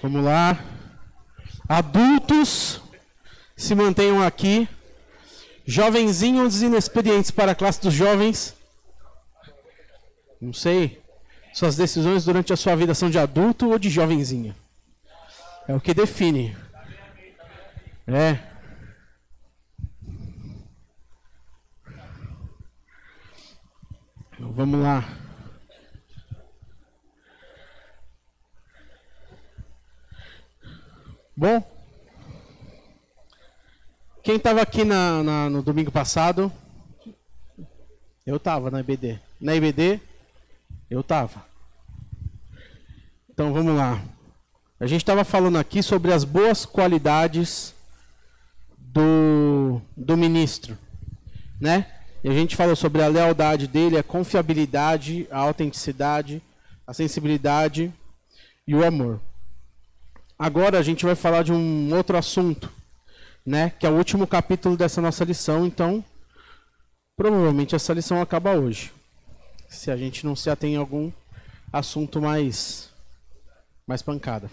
Vamos lá. Adultos, se mantenham aqui. Jovenzinhos inexperientes para a classe dos jovens. Não sei. Suas decisões durante a sua vida são de adulto ou de jovenzinho? É o que define. Vamos lá. Bom, quem estava aqui no domingo passado? Eu estava na IBD. Na IBD, eu estava. Então vamos lá. A gente estava falando aqui sobre as boas qualidades do ministro, né? E a gente falou sobre a lealdade dele, a confiabilidade, a autenticidade, a sensibilidade e o amor. Agora a gente vai falar de um outro assunto, né? Que é o último capítulo dessa nossa lição. Então, provavelmente essa lição acaba hoje, se a gente não se atém a algum assunto mais pancada.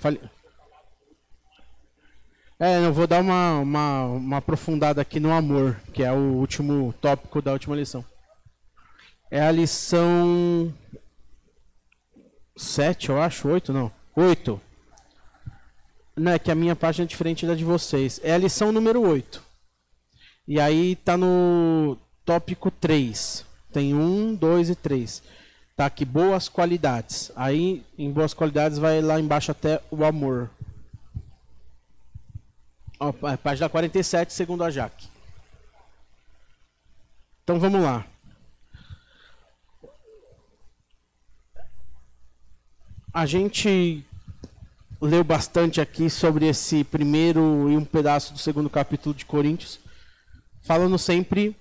Eu vou dar uma aprofundada aqui no amor, que é o último tópico da última lição. É a lição 7, eu acho, 8, não. 8. Não, é que a minha página é diferente da de vocês. É a lição número 8. E aí tá no tópico 3. Tem 1, 2 e 3. Tá aqui, boas qualidades. Aí, em boas qualidades, vai lá embaixo até o amor. Ó, página 47, segundo a Jaque. Então, vamos lá. A gente leu bastante aqui sobre esse primeiro e um pedaço do segundo capítulo de Coríntios, falando sempre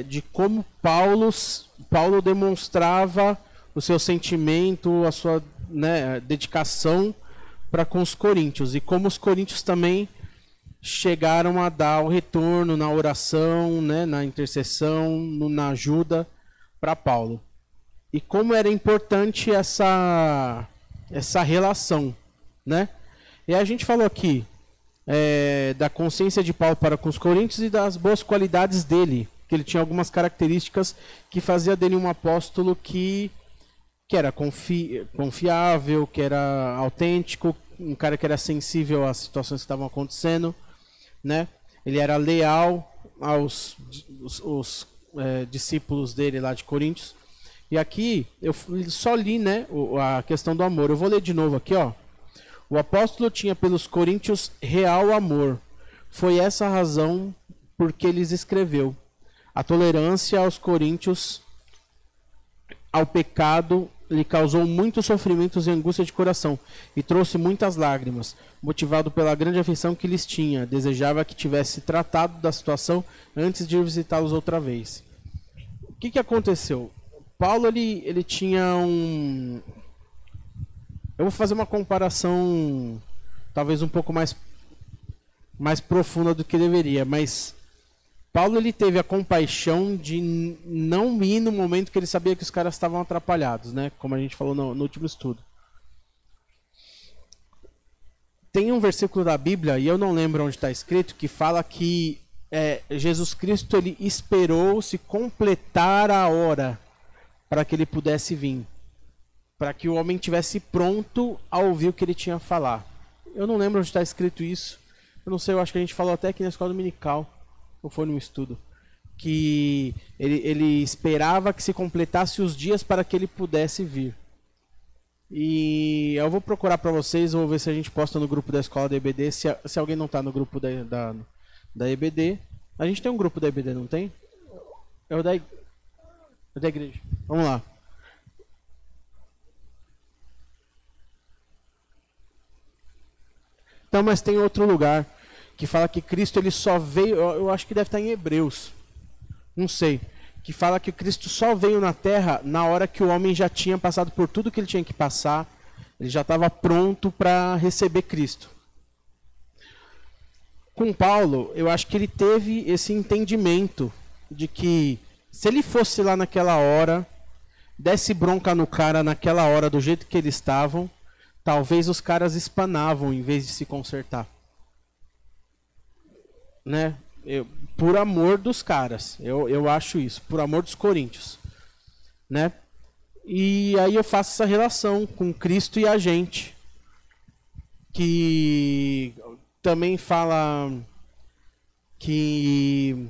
de como Paulo demonstrava o seu sentimento, a sua dedicação para com os coríntios, e como os coríntios também chegaram a dar o retorno na oração, na intercessão, na ajuda para Paulo. E como era importante essa relação, né? E a gente falou aqui da consciência de Paulo para com os coríntios e das boas qualidades dele, que ele tinha algumas características que fazia dele um apóstolo que era confiável, que era autêntico, um cara que era sensível às situações que estavam acontecendo, né? Ele era leal aos discípulos dele lá de Coríntios. E aqui eu só li, a questão do amor. Eu vou ler de novo aqui, ó. O apóstolo tinha pelos coríntios real amor. Foi essa a razão por que lhes escreveu. A tolerância aos coríntios, ao pecado, lhe causou muitos sofrimentos e angústia de coração, e trouxe muitas lágrimas, motivado pela grande afeição que lhes tinha. Desejava que tivesse tratado da situação antes de ir visitá-los outra vez. O que aconteceu? Paulo, ele tinha um... Eu vou fazer uma comparação talvez um pouco mais profunda do que deveria, mas Paulo, ele teve a compaixão de não ir no momento que ele sabia que os caras estavam atrapalhados, né? Como a gente falou no último estudo. Tem um versículo da Bíblia, e eu não lembro onde está escrito, que fala que Jesus Cristo, ele esperou se completar a hora para que ele pudesse vir, para que o homem estivesse pronto a ouvir o que ele tinha a falar. Eu não lembro onde está escrito isso. Eu não sei, eu acho que a gente falou até aqui na escola dominical, ou foi num estudo, que ele esperava que se completasse os dias para que ele pudesse vir. E eu vou procurar para vocês, vou ver se a gente posta no grupo da escola da EBD, se alguém não está no grupo da EBD. A gente tem um grupo da EBD, não tem? É o da igreja. Vamos lá. Então, mas tem outro lugar que fala que Cristo, ele só veio, eu acho que deve estar em Hebreus, não sei, que fala que Cristo só veio na Terra na hora que o homem já tinha passado por tudo que ele tinha que passar, ele já estava pronto para receber Cristo. Com Paulo, eu acho que ele teve esse entendimento de que se ele fosse lá naquela hora, desse bronca no cara naquela hora do jeito que eles estavam, talvez os caras espanavam em vez de se consertar. Né? Por amor dos caras, eu acho isso, por amor dos coríntios. Né? E aí eu faço essa relação com Cristo e a gente, que também fala que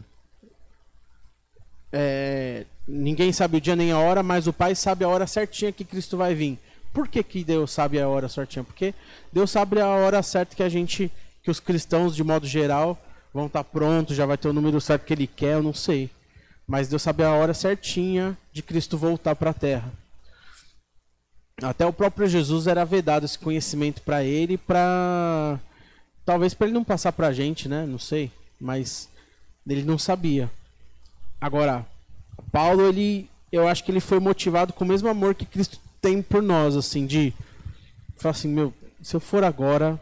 ninguém sabe o dia nem a hora, mas o Pai sabe a hora certinha que Cristo vai vir. Por que Deus sabe a hora certinha? Porque Deus sabe a hora certa que os cristãos, de modo geral, vão estar prontos, já vai ter o número certo que Ele quer, eu não sei. Mas Deus sabe a hora certinha de Cristo voltar para a Terra. Até o próprio Jesus era vedado esse conhecimento para ele, talvez para ele não passar para a gente, né? Não sei, mas ele não sabia. Agora, Paulo, eu acho que ele foi motivado com o mesmo amor que Cristo tem por nós, assim, de falar assim, meu, se eu for agora,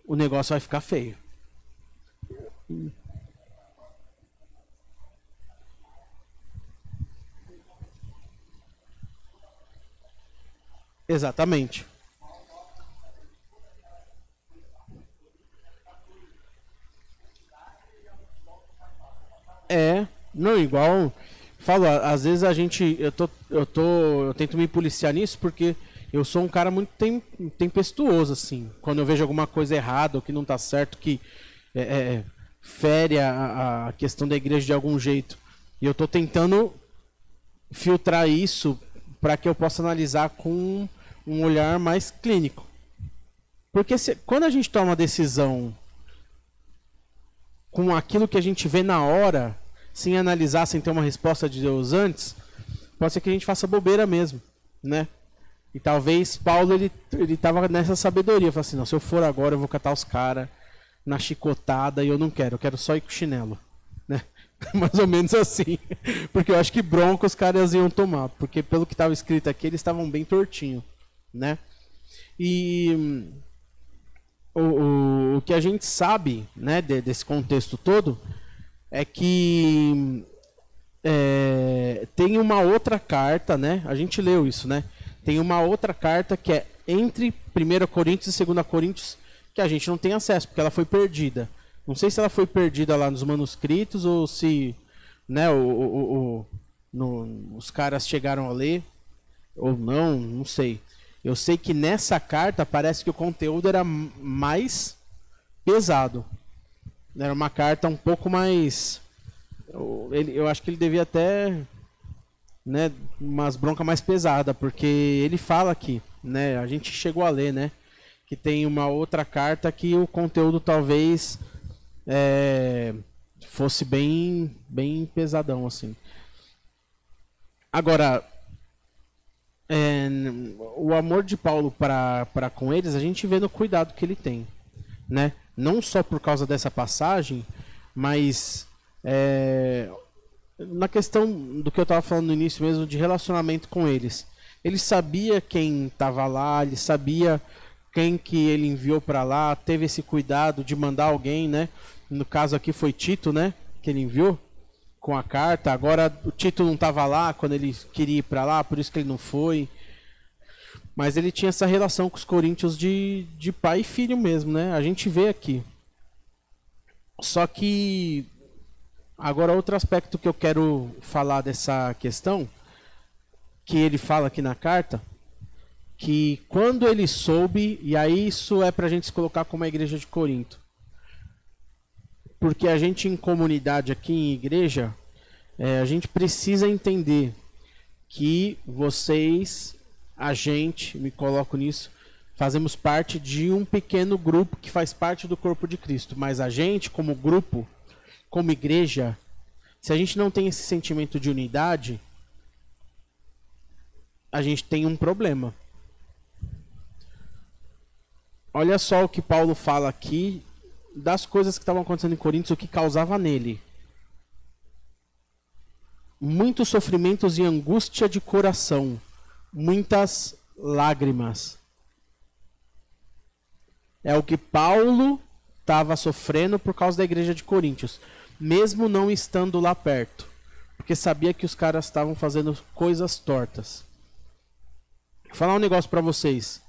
o negócio vai ficar feio. Exatamente. Não, igual, falo, às vezes eu tento me policiar nisso porque eu sou um cara muito tempestuoso, assim. Quando eu vejo alguma coisa errada ou que não está certo, que fere a questão da igreja de algum jeito. E eu estou tentando filtrar isso para que eu possa analisar com um olhar mais clínico. Porque quando a gente toma uma decisão com aquilo que a gente vê na hora, sem analisar, sem ter uma resposta de Deus antes, pode ser que a gente faça bobeira mesmo, né? E talvez Paulo, ele estava nessa sabedoria, falou assim, não, se eu for agora eu vou catar os caras na chicotada e eu não quero, eu quero só ir com chinelo, né? Mais ou menos assim, porque eu acho que bronca os caras iam tomar, porque pelo que estava escrito aqui, eles estavam bem tortinhos, né? E o que a gente sabe, né, desse contexto todo é que tem uma outra carta, né? A gente leu isso, né? Tem uma outra carta que é entre 1 Coríntios e 2 Coríntios que a gente não tem acesso, porque ela foi perdida. Não sei se ela foi perdida lá nos manuscritos ou se, né, os caras chegaram a ler ou não, não sei. Eu sei que nessa carta parece que o conteúdo era mais pesado. Era uma carta um pouco mais... Eu acho que ele devia até, né, umas broncas mais pesadas, porque ele fala aqui, né, a gente chegou a ler, né, que tem uma outra carta que o conteúdo talvez fosse bem pesadão, assim. Agora, o amor de Paulo para com eles, a gente vê no cuidado que ele tem, né? Não só por causa dessa passagem, mas na questão do que eu estava falando no início mesmo, de relacionamento com eles. Ele sabia quem estava lá, ele sabia quem que ele enviou para lá, teve esse cuidado de mandar alguém, né? No caso aqui foi Tito, né? Que ele enviou com a carta. Agora o Tito não estava lá quando ele queria ir para lá, por isso que ele não foi. Mas ele tinha essa relação com os coríntios de pai e filho mesmo, né? A gente vê aqui. Só que agora outro aspecto que eu quero falar dessa questão, que ele fala aqui na carta, que quando ele soube, e aí isso é para a gente se colocar como a igreja de Corinto, porque a gente em comunidade aqui em igreja, a gente precisa entender que vocês, a gente, me coloco nisso, fazemos parte de um pequeno grupo que faz parte do corpo de Cristo, mas a gente como grupo, como igreja, se a gente não tem esse sentimento de unidade, a gente tem um problema. Olha só o que Paulo fala aqui das coisas que estavam acontecendo em Coríntios, o que causava nele. Muitos sofrimentos e angústia de coração, muitas lágrimas. É o que Paulo estava sofrendo por causa da igreja de Coríntios, mesmo não estando lá perto, porque sabia que os caras estavam fazendo coisas tortas. Vou falar um negócio para vocês.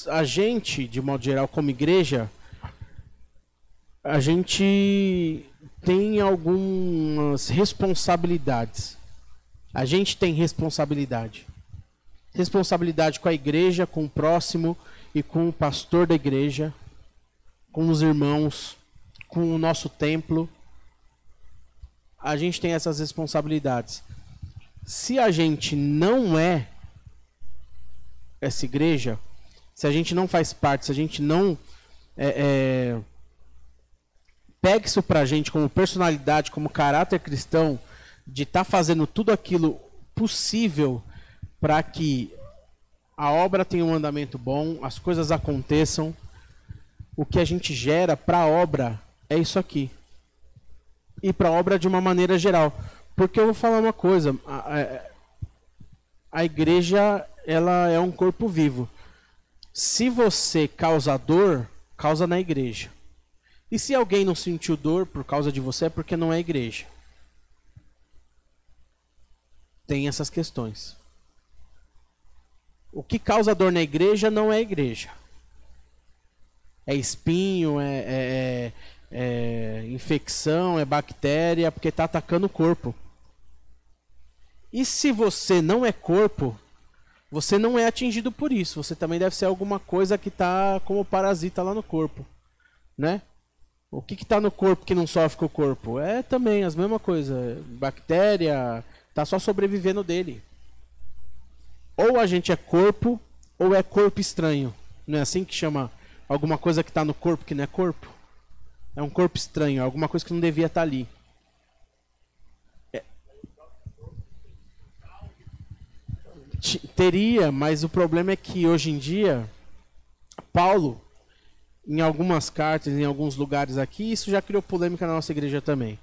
A gente, de modo geral, como igreja, a gente tem algumas responsabilidades. A gente tem responsabilidade. Responsabilidade com a igreja, com o próximo e com o pastor da igreja, com os irmãos, com o nosso templo. A gente tem essas responsabilidades. Se a gente não é essa igreja, se a gente não faz parte, se a gente não pega isso pra gente como personalidade, como caráter cristão, de estar fazendo tudo aquilo possível para que a obra tenha um andamento bom, as coisas aconteçam, o que a gente gera para a obra é isso aqui. E para a obra de uma maneira geral. Porque eu vou falar uma coisa, a igreja, ela é um corpo vivo. Se você causa dor, causa na igreja. E se alguém não sentiu dor por causa de você, é porque não é igreja. Tem essas questões. O que causa dor na igreja não é igreja. É espinho, é infecção, é bactéria, porque está atacando o corpo. E se você não é corpo, você não é atingido por isso. Você também deve ser alguma coisa que está como parasita lá no corpo, né? O que está no corpo que não sofre com o corpo? É também as mesmas coisas. Bactéria, está só sobrevivendo dele. Ou a gente é corpo, ou é corpo estranho. Não é assim que chama alguma coisa que está no corpo que não é corpo? É um corpo estranho, alguma coisa que não devia estar ali. Teria, mas o problema é que hoje em dia, Paulo, em algumas cartas, em alguns lugares aqui, isso já criou polêmica na nossa igreja também.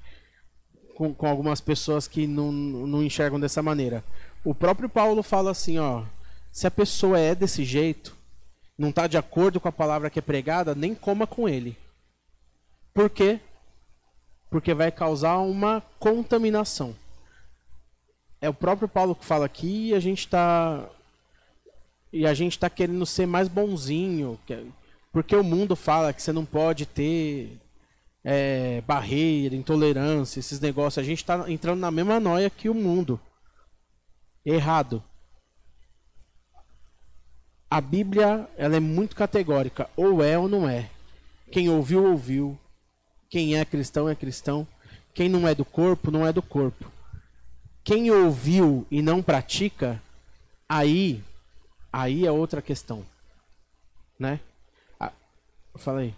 Com algumas pessoas que não enxergam dessa maneira. O próprio Paulo fala assim, ó, se a pessoa é desse jeito, não está de acordo com a palavra que é pregada, nem coma com ele. Por quê? Porque vai causar uma contaminação. É o próprio Paulo que fala aqui e a gente está querendo ser mais bonzinho, porque o mundo fala que você não pode ter barreira, intolerância, esses negócios. A gente está entrando na mesma noia que o mundo. Errado. A Bíblia, ela é muito categórica, ou é ou não é. Quem ouviu, ouviu. Quem é cristão, é cristão. Quem não é do corpo, não é do corpo. Quem ouviu e não pratica, aí é outra questão, né? Fala aí.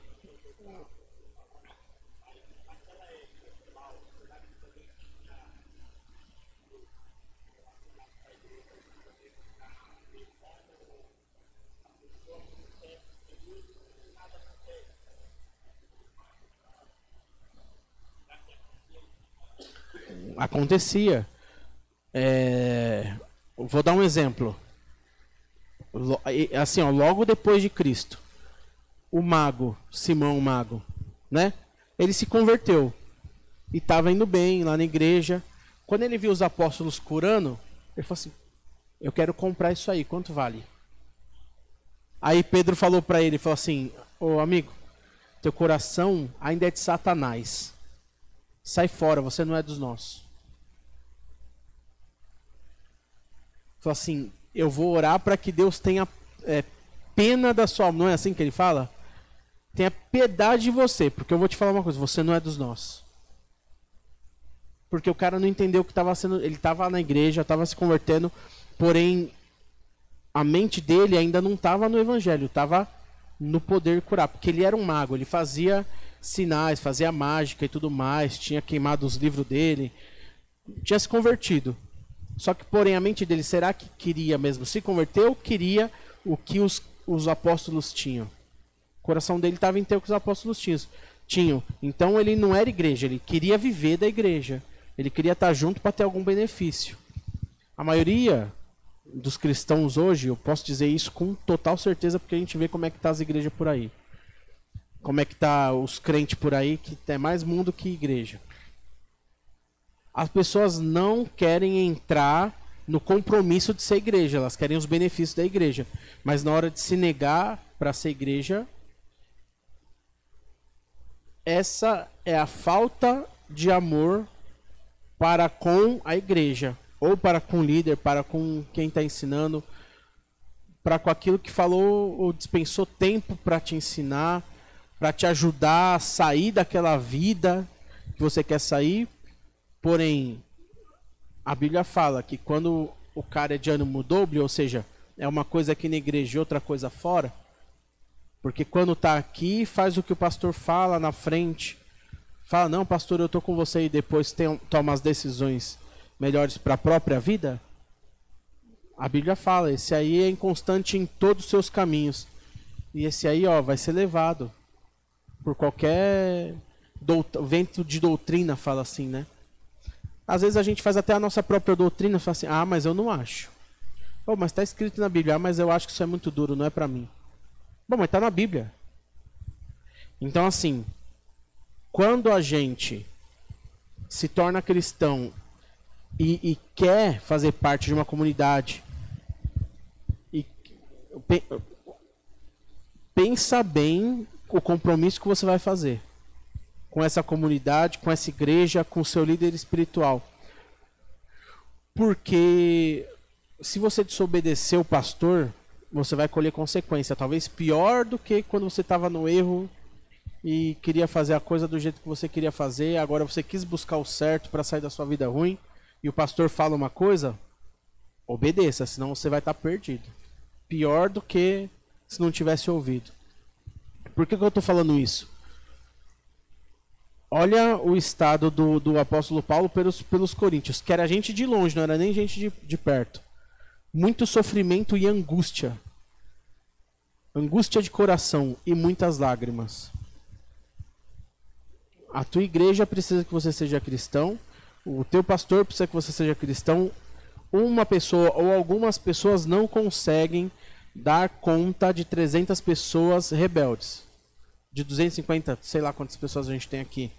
Acontecia. Vou dar um exemplo. Assim, ó, logo depois de Cristo, o mago, Simão o mago, né? Ele se converteu e estava indo bem lá na igreja. Quando ele viu os apóstolos curando, ele falou assim: eu quero comprar isso aí, quanto vale? Aí Pedro falou para ele, falou assim: ô amigo, teu coração ainda é de Satanás. Sai fora, você não é dos nossos. Falou assim: eu vou orar para que Deus tenha pena da sua alma. Não é assim que ele fala? Tenha piedade de você, porque eu vou te falar uma coisa, você não é dos nossos. Porque o cara não entendeu o que estava sendo. Ele estava na igreja, estava se convertendo, porém a mente dele ainda não estava no evangelho, estava no poder curar, porque ele era um mago, ele fazia sinais, fazia mágica e tudo mais, tinha queimado os livros dele, tinha se convertido. Só que, porém, a mente dele, será que queria mesmo se converter ou queria o que os apóstolos tinham? O coração dele estava em ter o que os apóstolos tinham. Então, ele não era igreja, ele queria viver da igreja. Ele queria estar junto para ter algum benefício. A maioria dos cristãos hoje, eu posso dizer isso com total certeza, porque a gente vê como é que tá as igrejas por aí. Como é que tá os crentes por aí, que é mais mundo que igreja. As pessoas não querem entrar no compromisso de ser igreja, elas querem os benefícios da igreja. Mas na hora de se negar para ser igreja, essa é a falta de amor para com a igreja, ou para com o líder, para com quem está ensinando, para com aquilo que falou ou dispensou tempo para te ensinar, para te ajudar a sair daquela vida que você quer sair. Porém, a Bíblia fala que quando o cara é de ânimo dobre, ou seja, é uma coisa aqui na igreja e outra coisa fora, porque quando está aqui, faz o que o pastor fala na frente, fala, não, pastor, eu estou com você, e depois toma as decisões melhores para a própria vida. A Bíblia fala, esse aí é inconstante em todos os seus caminhos. E esse aí, ó, vai ser levado por qualquer vento de doutrina, fala assim, né? Às vezes a gente faz até a nossa própria doutrina, fala assim, mas eu não acho. Oh, mas está escrito na Bíblia, mas eu acho que isso é muito duro, não é para mim. Bom, mas está na Bíblia. Então, assim, quando a gente se torna cristão e quer fazer parte de uma comunidade, pensa bem o compromisso que você vai fazer com essa comunidade, com essa igreja, com o seu líder espiritual. Porque se você desobedecer o pastor, você vai colher consequência, talvez pior do que quando você estava no erro e queria fazer a coisa do jeito que você queria fazer, agora você quis buscar o certo para sair da sua vida ruim, e o pastor fala uma coisa, obedeça, senão você vai estar perdido. Pior do que se não tivesse ouvido. Por que eu estou falando isso? Olha o estado do apóstolo Paulo pelos coríntios, que era gente de longe, não era nem gente de perto. Muito sofrimento e angústia. Angústia de coração e muitas lágrimas. A tua igreja precisa que você seja cristão, o teu pastor precisa que você seja cristão. Uma pessoa ou algumas pessoas não conseguem dar conta de 300 pessoas rebeldes. De 250, sei lá quantas pessoas a gente tem aqui.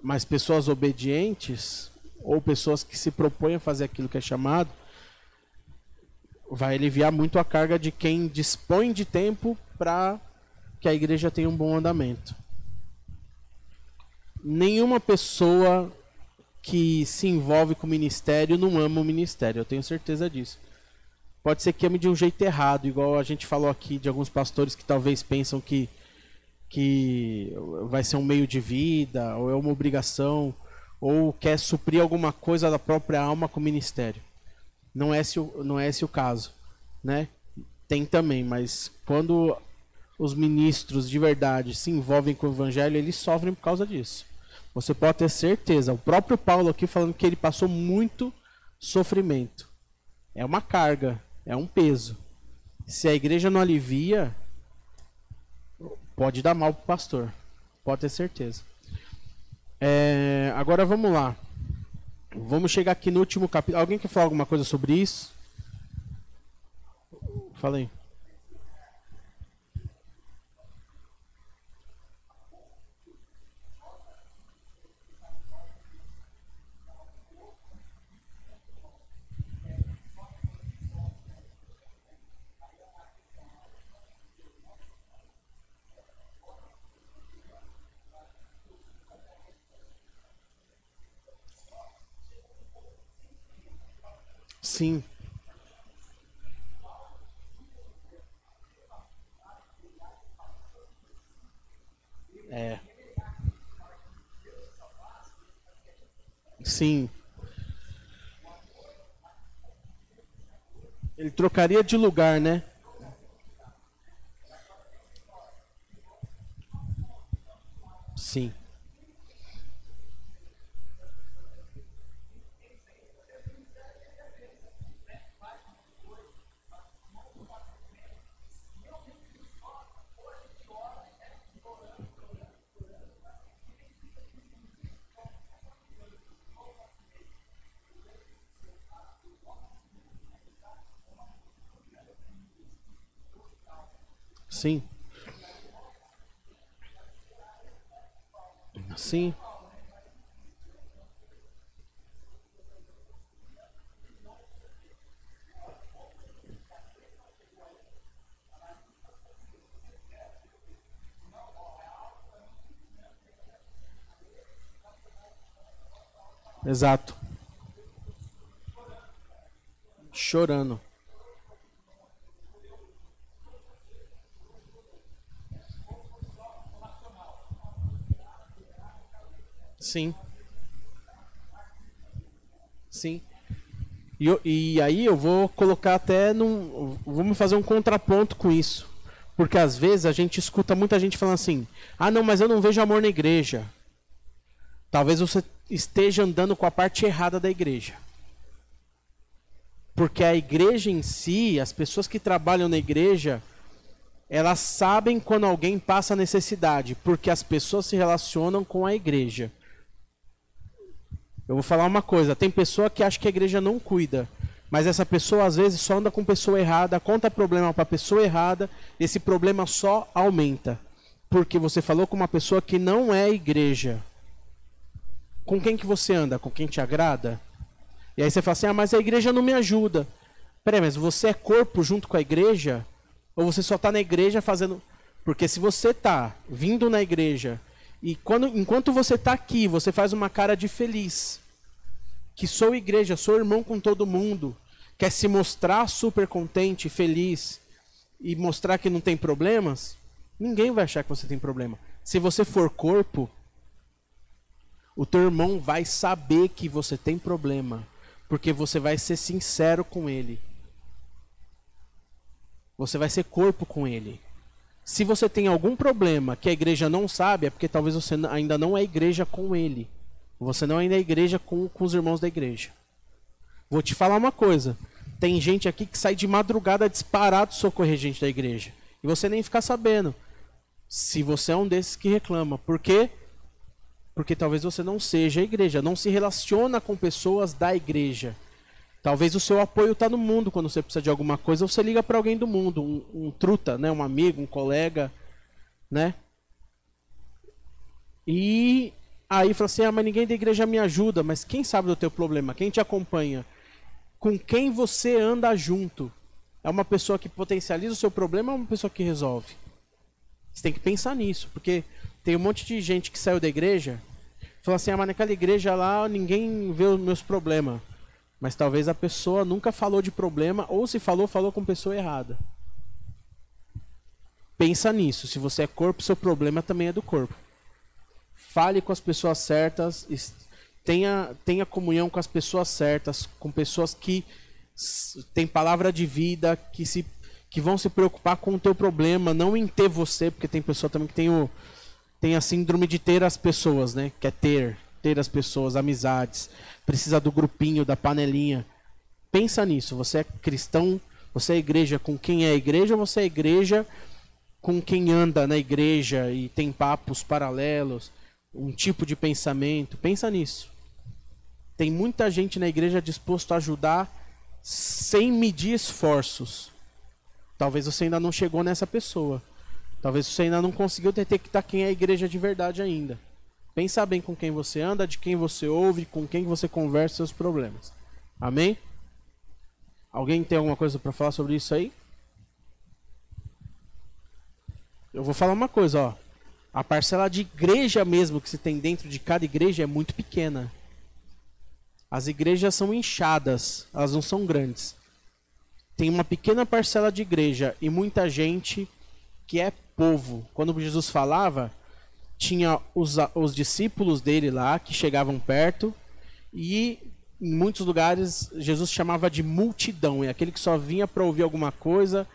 Mas pessoas obedientes, ou pessoas que se propõem a fazer aquilo que é chamado, vai aliviar muito a carga de quem dispõe de tempo para que a igreja tenha um bom andamento. Nenhuma pessoa que se envolve com o ministério não ama o ministério, eu tenho certeza disso. Pode ser que ame de um jeito errado, igual a gente falou aqui de alguns pastores que talvez pensam que vai ser um meio de vida, ou é uma obrigação, ou quer suprir alguma coisa da própria alma com o ministério. Não é esse o caso, né? Tem também, mas quando os ministros de verdade se envolvem com o evangelho, eles sofrem por causa disso. Você pode ter certeza. O próprio Paulo aqui falando que ele passou muito sofrimento. É uma carga, é um peso. Se a igreja não alivia, pode dar mal para o pastor. Pode ter certeza. Agora vamos lá. Vamos chegar aqui no último capítulo. Alguém quer falar alguma coisa sobre isso? Fala aí. Sim. Sim. Ele trocaria de lugar, né? Sim. Sim. Sim. exato. Chorando. Sim. Sim. E aí eu vou colocar até num. Vamos fazer um contraponto com isso. Porque às vezes a gente escuta muita gente falando assim: ah, não, mas eu não vejo amor na igreja. Talvez você esteja andando com a parte errada da igreja. Porque a igreja em si, as pessoas que trabalham na igreja, elas sabem quando alguém passa necessidade. Porque as pessoas se relacionam com a igreja. Eu vou falar uma coisa, tem pessoa que acha que a igreja não cuida, mas essa pessoa às vezes só anda com pessoa errada, conta problema para a pessoa errada, esse problema só aumenta. Porque você falou com uma pessoa que não é igreja. Com quem que você anda? Com quem te agrada? E aí você fala assim, ah, mas a igreja não me ajuda. Peraí, mas você é corpo junto com a igreja? Ou você só está na igreja fazendo... Porque se você está vindo na igreja... E enquanto você está aqui, você faz uma cara de feliz. Que sou igreja, sou irmão com todo mundo. Quer se mostrar super contente, feliz. E mostrar que não tem problemas. Ninguém vai achar que você tem problema. Se você for corpo, o teu irmão vai saber que você tem problema. Porque você vai ser sincero com ele. Você vai ser corpo com ele. Se você tem algum problema que a igreja não sabe, é porque talvez você ainda não é igreja com ele. Você não ainda é igreja com os irmãos da igreja. Vou te falar uma coisa. Tem gente aqui que sai de madrugada disparado socorrer gente da igreja. E você nem fica sabendo. Se você é um desses que reclama. Por quê? Porque talvez você não seja a igreja. Não se relaciona com pessoas da igreja. Talvez o seu apoio está no mundo quando você precisa de alguma coisa, ou você liga para alguém do mundo, um truta, né, um amigo, um colega, né? E aí fala assim, ah, mas ninguém da igreja me ajuda, mas quem sabe do teu problema? Quem te acompanha? Com quem você anda junto? É uma pessoa que potencializa o seu problema ou é uma pessoa que resolve? Você tem que pensar nisso, porque tem um monte de gente que saiu da igreja, fala assim, ah, mas naquela igreja lá ninguém vê os meus problemas. Mas talvez a pessoa nunca falou de problema, ou se falou, falou com pessoa errada. Pensa nisso. Se você é corpo, seu problema também é do corpo. Fale com as pessoas certas, tenha comunhão com as pessoas certas, com pessoas que têm palavra de vida, que vão se preocupar com o teu problema, não em ter você, porque tem pessoa também que tem a síndrome de ter as pessoas, né? Quer ter as pessoas, amizades, precisa do grupinho, da panelinha. Pensa nisso, você é cristão, você é igreja com quem é igreja, ou você é igreja com quem anda na igreja e tem papos paralelos, um tipo de pensamento. Pensa nisso. Tem muita gente na igreja disposto a ajudar sem medir esforços. Talvez você ainda não chegou nessa pessoa. Talvez você ainda não conseguiu detectar quem é a igreja de verdade ainda. Pensa bem com quem você anda, de quem você ouve, com quem você conversa seus problemas. Amém? Alguém tem alguma coisa para falar sobre isso aí? Eu vou falar uma coisa, ó. A parcela de igreja mesmo que se tem dentro de cada igreja é muito pequena. As igrejas são inchadas, elas não são grandes. Tem uma pequena parcela de igreja e muita gente que é povo. Quando Jesus falava, tinha os discípulos dele lá que chegavam perto e em muitos lugares Jesus chamava de multidão. É aquele que só vinha para ouvir alguma coisa,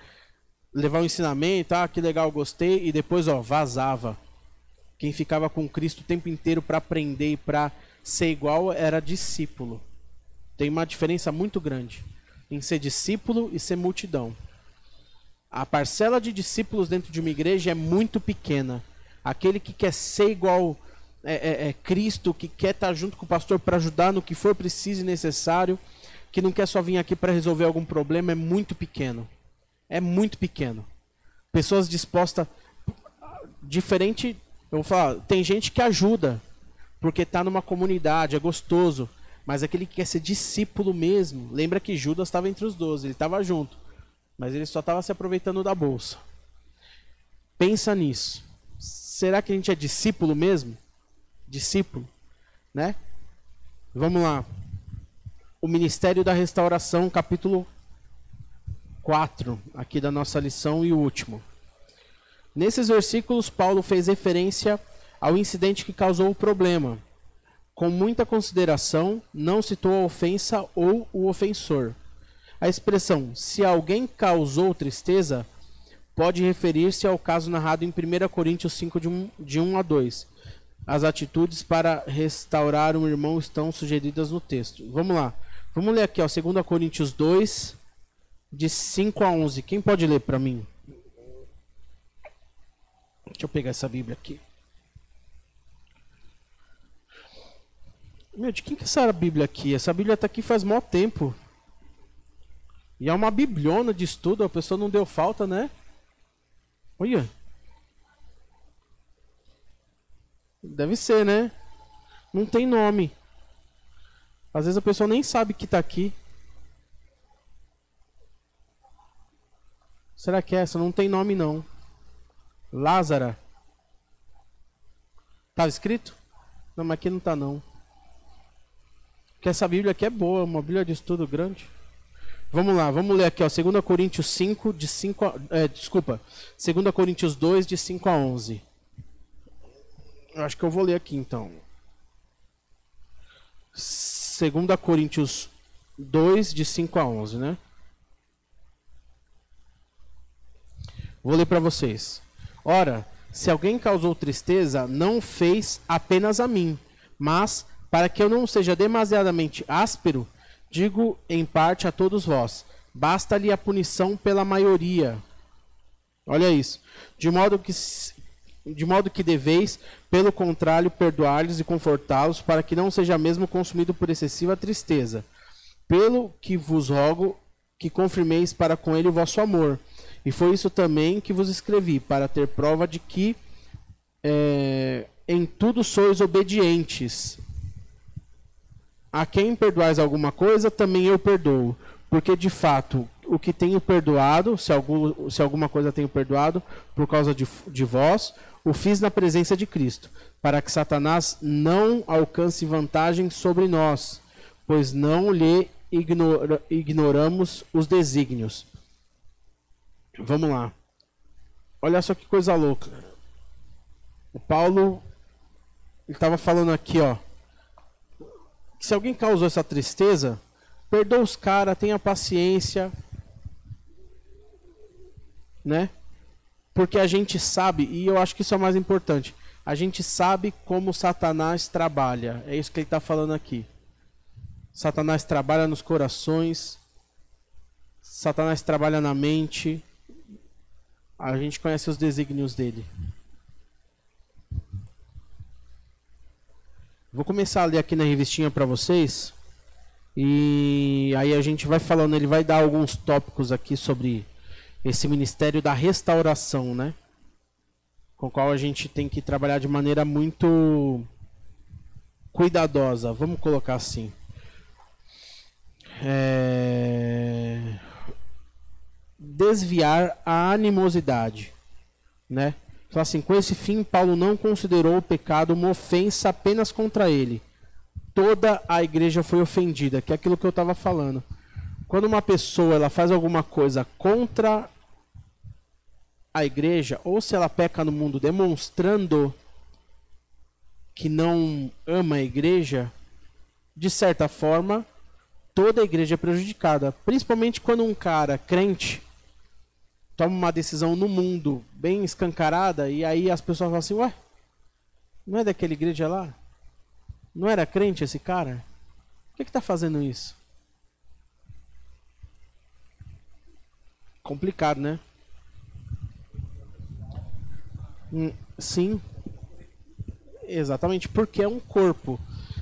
levar um ensinamento, ah, que legal, gostei, e depois vazava. Quem ficava com Cristo o tempo inteiro para aprender e para ser igual era discípulo. Tem uma diferença muito grande em ser discípulo e ser multidão. A parcela de discípulos dentro de uma igreja é muito pequena. Aquele que quer ser igual Cristo, que quer estar junto com o pastor para ajudar no que for preciso e necessário, que não quer só vir aqui para resolver algum problema, é muito pequeno. É muito pequeno. Pessoas dispostas... Diferente... Eu vou falar, tem gente que ajuda, porque está numa comunidade, é gostoso. Mas aquele que quer ser discípulo mesmo... Lembra que Judas estava entre os 12, ele estava junto. Mas ele só estava se aproveitando da bolsa. Pensa nisso. Será que a gente é discípulo mesmo? Discípulo, né? Vamos lá. O Ministério da Restauração, capítulo 4, aqui da nossa lição e o último. Nesses versículos, Paulo fez referência ao incidente que causou o problema. Com muita consideração, não citou a ofensa ou o ofensor. A expressão, se alguém causou tristeza, pode referir-se ao caso narrado em 1 Coríntios 5, de 1 a 2. As atitudes para restaurar um irmão estão sugeridas no texto. Vamos lá. Vamos ler aqui, ó, 2 Coríntios 2, de 5 a 11. Quem pode ler para mim? Deixa eu pegar essa Bíblia aqui. Meu, de quem que é essa Bíblia aqui? Essa Bíblia está aqui faz mó tempo. E é uma bibliona de estudo, a pessoa não deu falta, né? Olha. Deve ser, né? Não tem nome. Às vezes a pessoa nem sabe que está aqui. Será que é essa? Não tem nome, não. Lázara. Estava escrito? Não, mas aqui não está, não. Porque essa Bíblia aqui é boa, uma Bíblia de estudo grande. Vamos lá, vamos ler aqui, ó, 2 Coríntios 5, de 5 a... 2 Coríntios 2, de 5 a 11. Eu acho que eu vou ler aqui, então. 2 Coríntios 2, de 5 a 11, né? Vou ler para vocês. Ora, se alguém causou tristeza, não fez apenas a mim, mas, para que eu não seja demasiadamente áspero, digo em parte a todos vós, basta-lhe a punição pela maioria. Olha isso. De modo que deveis, pelo contrário, perdoar-lhes e confortá-los, para que não seja mesmo consumido por excessiva tristeza. Pelo que vos rogo que confirmeis para com ele o vosso amor. E foi isso também que vos escrevi, para ter prova de que em tudo sois obedientes. A quem perdoais alguma coisa, também eu perdoo. Porque, de fato, o que tenho perdoado, se alguma coisa tenho perdoado, por causa de vós, o fiz na presença de Cristo, para que Satanás não alcance vantagem sobre nós, pois não lhe ignoramos os desígnios. Vamos lá. Olha só que coisa louca. O Paulo estava falando aqui, ó. Se alguém causou essa tristeza, perdoa os caras, tenha paciência, né? Porque a gente sabe, e eu acho que isso é o mais importante, a gente sabe como Satanás trabalha. É isso que ele está falando aqui. Satanás trabalha nos corações, Satanás trabalha na mente, a gente conhece os desígnios dele. Vou começar a ler aqui na revistinha para vocês. E aí a gente vai falando, ele vai dar alguns tópicos aqui sobre esse ministério da restauração, né? Com o qual a gente tem que trabalhar de maneira muito cuidadosa, vamos colocar assim. Desviar a animosidade, né? Então, assim, com esse fim, Paulo não considerou o pecado uma ofensa apenas contra ele. Toda a igreja foi ofendida, que é aquilo que eu estava falando. Quando uma pessoa ela faz alguma coisa contra a igreja, ou se ela peca no mundo demonstrando que não ama a igreja, de certa forma, toda a igreja é prejudicada. Principalmente quando um cara crente toma uma decisão no mundo bem escancarada, e aí as pessoas falam assim, ué, não é daquela igreja lá? Não era crente esse cara? Por que está fazendo isso? Complicado, né? Sim. Exatamente, porque é um corpo.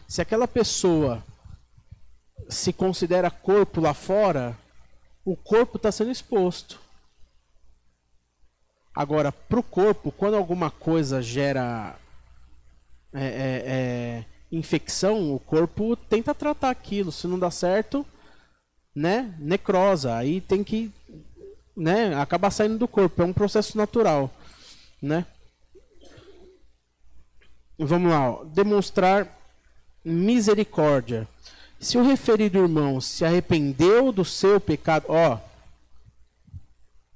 Se aquela pessoa se considera corpo lá fora, o corpo está sendo exposto. Agora, para o corpo, quando alguma coisa gera infecção, o corpo tenta tratar aquilo. Se não dá certo, né, necrosa. Aí tem que, né, acabar saindo do corpo. É um processo natural, né? Vamos lá, ó. Demonstrar misericórdia. Se o referido irmão se arrependeu do seu pecado,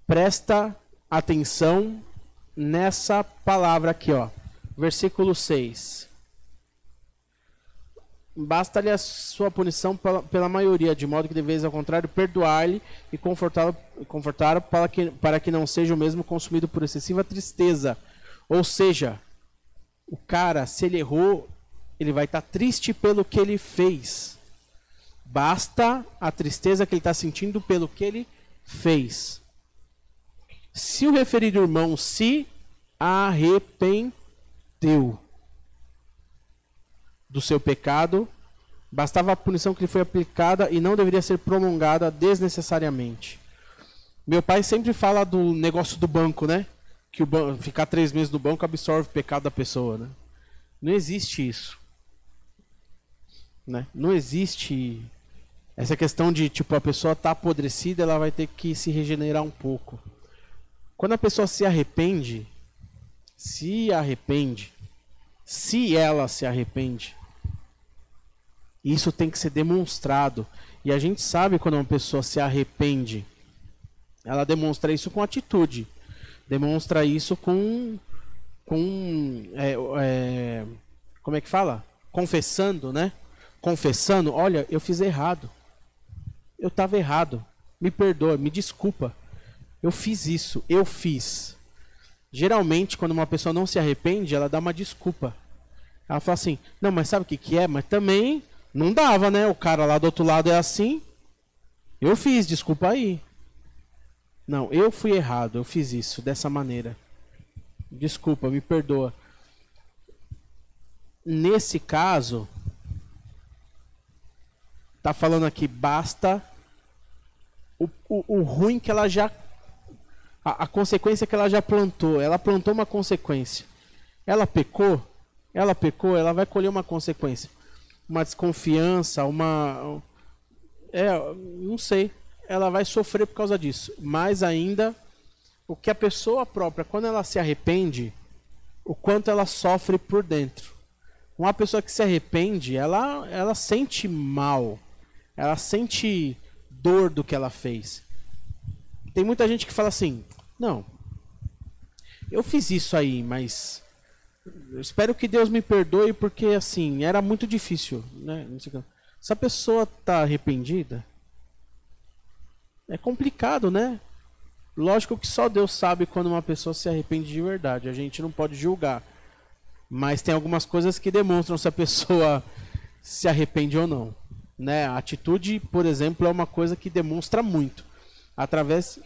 presta atenção nessa palavra aqui, versículo 6. Basta-lhe a sua punição pela maioria, de modo que deveis, ao contrário, perdoar-lhe e confortá-lo para que não seja o mesmo consumido por excessiva tristeza. Ou seja, o cara, se ele errou, ele vai estar triste pelo que ele fez. Basta a tristeza que ele está sentindo pelo que ele fez. Se o referido irmão se arrependeu do seu pecado, bastava a punição que lhe foi aplicada e não deveria ser prolongada desnecessariamente. Meu pai sempre fala do negócio do banco, né? Que ficar 3 meses no banco absorve o pecado da pessoa, né? Não existe isso. Né? Não existe essa questão de, tipo, a pessoa está apodrecida, ela vai ter que se regenerar um pouco. Quando a pessoa se arrepende, se ela se arrepende, isso tem que ser demonstrado. E a gente sabe quando uma pessoa se arrepende, ela demonstra isso com atitude, demonstra isso com como é que fala? Confessando, né? Confessando, olha, eu fiz errado, eu estava errado, me perdoa, me desculpa, eu fiz isso, eu fiz. Geralmente, quando uma pessoa não se arrepende, ela dá uma desculpa. Ela fala assim, não, mas sabe o que é? Mas também não dava, né? O cara lá do outro lado é assim. Eu fiz, desculpa aí. Não, eu fui errado, eu fiz isso dessa maneira. Desculpa, me perdoa. Nesse caso, tá falando aqui, basta o ruim que ela já... A consequência que ela já plantou. Ela plantou uma consequência. Ela pecou, ela vai colher uma consequência. Uma desconfiança, não sei. Ela vai sofrer por causa disso. Mais ainda, o que a pessoa própria, quando ela se arrepende, o quanto ela sofre por dentro. Uma pessoa que se arrepende, ela sente mal. Ela sente dor do que ela fez. Tem muita gente que fala assim, não, eu fiz isso aí, mas eu espero que Deus me perdoe porque, assim, era muito difícil, né? Se a pessoa está arrependida, é complicado, né? Lógico que só Deus sabe quando uma pessoa se arrepende de verdade. A gente não pode julgar. Mas tem algumas coisas que demonstram se a pessoa se arrepende ou não, né? A atitude, por exemplo, é uma coisa que demonstra muito. Através...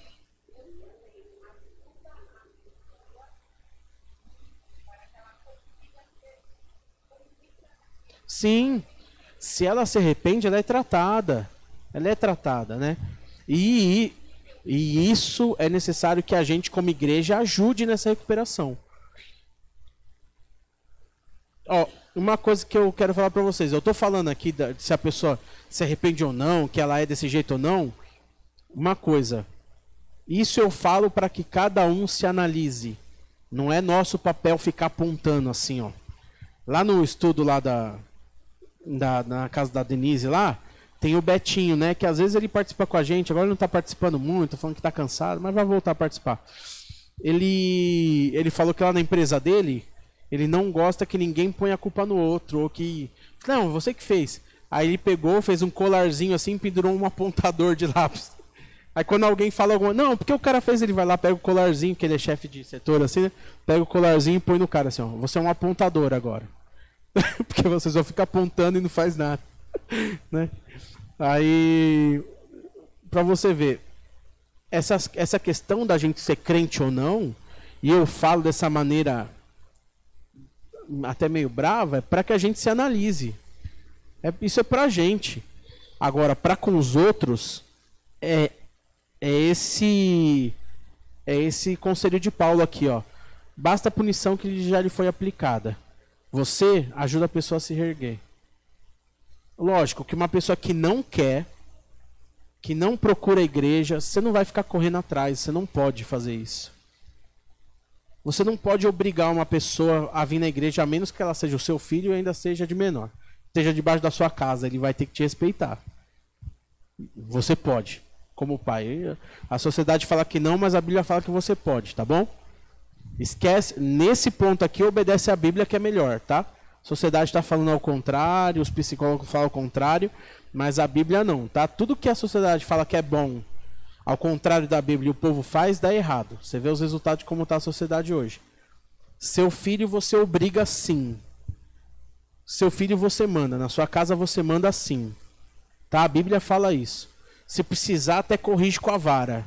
Sim, se ela se arrepende, ela é tratada. Ela é tratada, né? E isso é necessário que a gente, como igreja, ajude nessa recuperação. Uma coisa que eu quero falar para vocês. Eu estou falando aqui se a pessoa se arrepende ou não, que ela é desse jeito ou não. Uma coisa. Isso eu falo para que cada um se analise. Não é nosso papel ficar apontando assim, ó. Lá no estudo lá na casa da Denise lá, tem o Betinho, né? Que às vezes ele participa com a gente, agora ele não está participando muito, falando que está cansado, mas vai voltar a participar. Ele falou que lá na empresa dele, ele não gosta que ninguém ponha a culpa no outro, ou que... Não, você que fez. Aí ele pegou, fez um colarzinho assim, pendurou um apontador de lápis. Aí quando alguém fala alguma... Não, porque o cara fez, ele vai lá, pega o colarzinho, que ele é chefe de setor, assim, né? Pega o colarzinho e põe no cara, assim, ó. Você é um apontador agora. Porque você só fica apontando e não faz nada. Né? Aí, pra você ver, essa questão da gente ser crente ou não, e eu falo dessa maneira até meio brava, é para que a gente se analise. Isso é pra gente. Agora, para com os outros, é esse conselho de Paulo aqui, ó. Basta a punição que já lhe foi aplicada. Você ajuda a pessoa a se reerguer. Lógico que uma pessoa que não quer, que não procura a igreja, você não vai ficar correndo atrás, você não pode fazer isso. Você não pode obrigar uma pessoa a vir na igreja, a menos que ela seja o seu filho e ainda seja de menor. esteja debaixo da sua casa, ele vai ter que te respeitar. Você pode, como pai. A sociedade fala que não, mas a Bíblia fala que você pode, tá bom? Esquece, nesse ponto aqui, obedece a Bíblia que é melhor, tá? A sociedade está falando ao contrário, os psicólogos falam ao contrário, mas a Bíblia não, tá? Tudo que a sociedade fala que é bom, ao contrário da Bíblia, e o povo faz, dá errado. Você vê os resultados de como está a sociedade hoje. Seu filho você obriga sim. Seu filho você manda. Na sua casa você manda sim. Tá? A Bíblia fala isso. Se precisar, até corrige com a vara.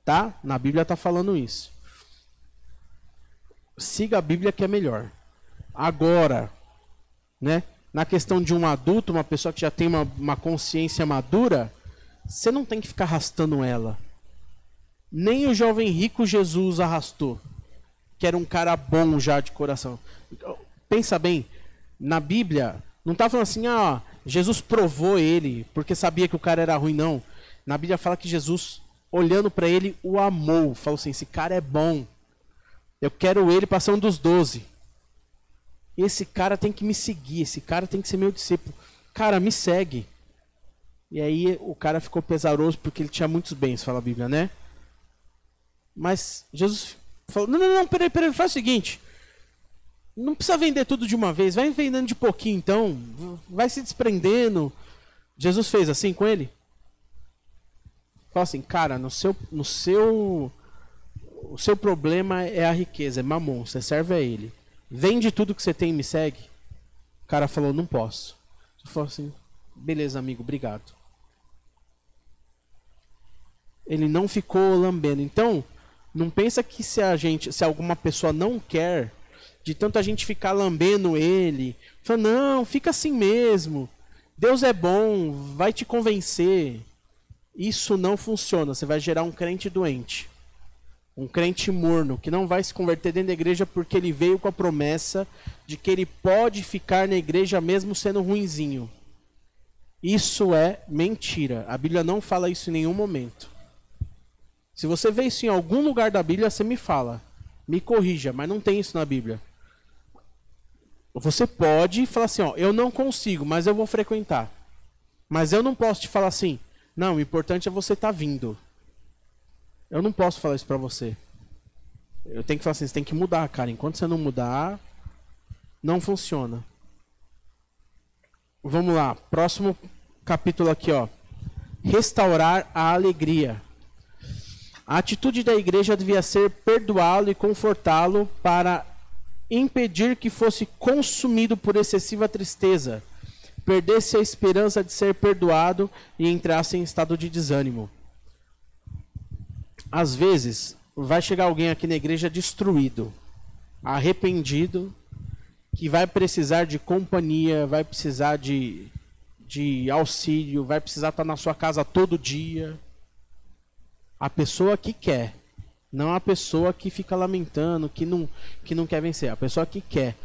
Tá? Na Bíblia está falando isso. Siga a Bíblia que é melhor. Agora, né? Na questão de um adulto, uma pessoa que já tem uma consciência madura, você não tem que ficar arrastando ela. Nem o jovem rico Jesus arrastou, que era um cara bom já de coração. Pensa bem, na Bíblia, não está falando assim, Jesus provou ele, porque sabia que o cara era ruim, não. Na Bíblia fala que Jesus, olhando para ele, o amou. Falou assim, esse cara é bom. Eu quero ele para ser um dos 12. Esse cara tem que me seguir, esse cara tem que ser meu discípulo. Cara, me segue. E aí o cara ficou pesaroso porque ele tinha muitos bens, fala a Bíblia, né? Mas Jesus falou, não, peraí, faz o seguinte. Não precisa vender tudo de uma vez, vai vendendo de pouquinho então. Vai se desprendendo. Jesus fez assim com ele? Fala assim, cara, o seu problema é a riqueza, é mamon, você serve a ele. Vende tudo que você tem e me segue. O cara falou, não posso. Eu falei assim, beleza, amigo, obrigado. Ele não ficou lambendo. Então, não pensa que se alguma pessoa não quer, de tanto a gente ficar lambendo ele, fala, não, fica assim mesmo. Deus é bom, vai te convencer. Isso não funciona. Você vai gerar um crente doente. Um crente morno, que não vai se converter dentro da igreja porque ele veio com a promessa de que ele pode ficar na igreja mesmo sendo ruinzinho. Isso é mentira. A Bíblia não fala isso em nenhum momento. Se você vê isso em algum lugar da Bíblia, você me fala. Me corrija, mas não tem isso na Bíblia. Você pode falar assim, eu não consigo, mas eu vou frequentar. Mas eu não posso te falar assim, não, o importante é você estar vindo. Eu não posso falar isso pra você. Eu tenho que falar assim, você tem que mudar, cara. Enquanto você não mudar, não funciona. Vamos lá, próximo capítulo aqui, Restaurar a alegria. A atitude da igreja devia ser perdoá-lo e confortá-lo para impedir que fosse consumido por excessiva tristeza, perdesse a esperança de ser perdoado e entrasse em estado de desânimo. Às vezes, vai chegar alguém aqui na igreja destruído, arrependido, que vai precisar de companhia, vai precisar de auxílio, vai precisar estar na sua casa todo dia. A pessoa que quer, não a pessoa que fica lamentando, que não quer vencer, a pessoa que quer.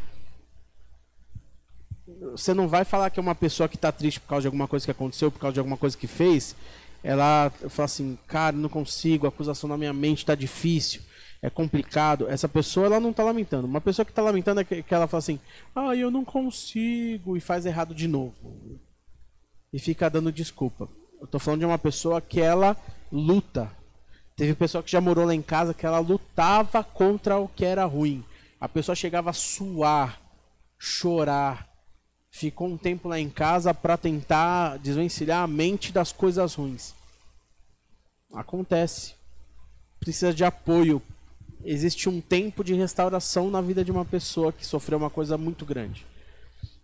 Você não vai falar que é uma pessoa que está triste por causa de alguma coisa que aconteceu, por causa de alguma coisa que fez. Ela fala assim, cara, não consigo, a acusação na minha mente está difícil, é complicado. Essa pessoa, ela não está lamentando. Uma pessoa que está lamentando é que ela fala assim, eu não consigo, e faz errado de novo. E fica dando desculpa. Eu estou falando de uma pessoa que ela luta. Teve pessoa que já morou lá em casa que ela lutava contra o que era ruim. A pessoa chegava a suar, chorar. Ficou um tempo lá em casa para tentar desvencilhar a mente das coisas ruins. Acontece. Precisa de apoio. Existe um tempo de restauração na vida de uma pessoa que sofreu uma coisa muito grande.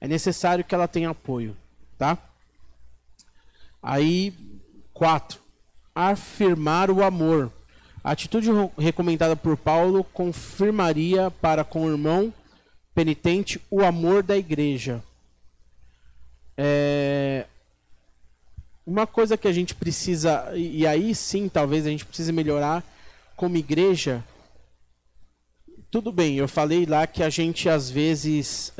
É necessário que ela tenha apoio, tá? Aí, 4. Afirmar o amor. A atitude recomendada por Paulo confirmaria para com o irmão penitente o amor da igreja. Uma coisa que a gente precisa, e aí sim talvez a gente precise melhorar como igreja. Tudo bem, eu falei lá que a gente às vezes,